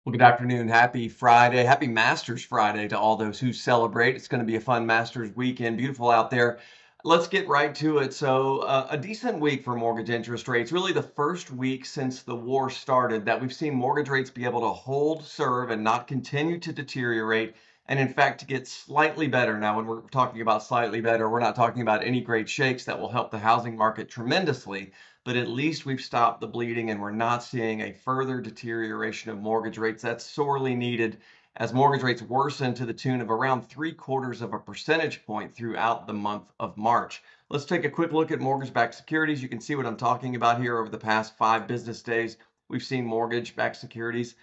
Well, good afternoon. Happy Friday. Happy Masters Friday to all those who celebrate. It's going to be a fun Masters weekend. Beautiful out there. Let's get right to it. A decent week for mortgage interest rates. Really, the first week since the war started that we've seen mortgage rates be able to hold, serve, and not continue to deteriorate. And in fact, to get slightly better. Now, when we're talking about slightly better, we're not talking about any great shakes that will help the housing market tremendously, but at least we've stopped the bleeding and we're not seeing a further deterioration of mortgage rates. That's sorely needed as mortgage rates worsen to the tune of around 3/4 of a percentage point throughout the month of March. Let's take a quick look at mortgage-backed securities. You can see what I'm talking about here. Over the past 5 business days, we've seen mortgage-backed securities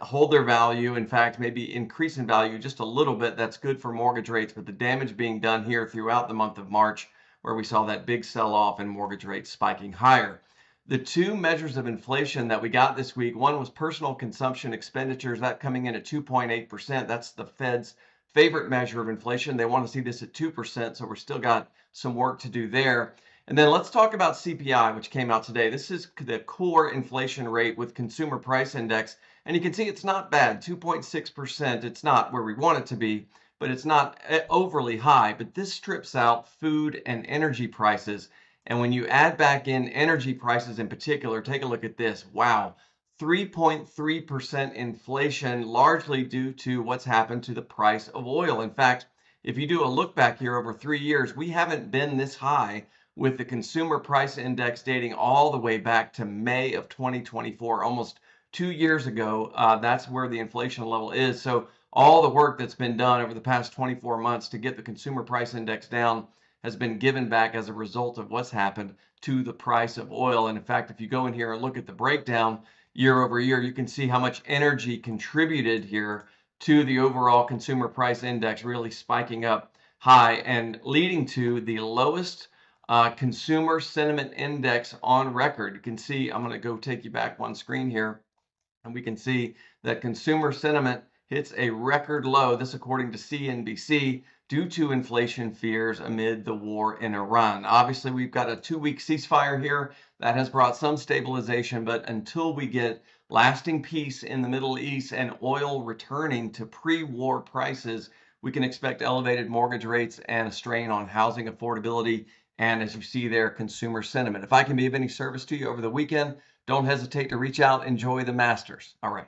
hold their value. In fact, maybe increase in value just a little bit. That's good for mortgage rates, but the damage being done here throughout the month of March, where we saw that big sell-off and mortgage rates spiking higher. The two measures of inflation that we got this week, one was personal consumption expenditures, that coming in at 2.8%. That's the Fed's favorite measure of inflation. They want to see this at 2%, so we're still got some work to do there. And then let's talk about CPI, which came out today. This is the core inflation rate with consumer price index. And you can see it's not bad, 2.6%. It's not where we want it to be, but it's not overly high. But this strips out food and energy prices. And when you add back in energy prices in particular, take a look at this. Wow, 3.3% inflation, largely due to what's happened to the price of oil. In fact, if you do a look back here over 3 years, we haven't been this high with the consumer price index dating all the way back to May of 2024, almost 2 years ago. That's where the inflation level is. So all the work that's been done over the past 24 months to get the consumer price index down has been given back as a result of what's happened to the price of oil. And in fact, if you go in here and look at the breakdown year over year, you can see how much energy contributed here to the overall consumer price index really spiking up high and leading to the lowest consumer sentiment index on record. You can see, I'm going to go take you back one screen here, and we can see that consumer sentiment hits a record low, this according to CNBC, due to inflation fears amid the war in Iran. Obviously, we've got a 2-week ceasefire here that has brought some stabilization, but until we get lasting peace in the Middle East and oil returning to pre-war prices, we can expect elevated mortgage rates and a strain on housing affordability and, as you see there, consumer sentiment. If I can be of any service to you over the weekend, don't hesitate to reach out. Enjoy the Masters. All right.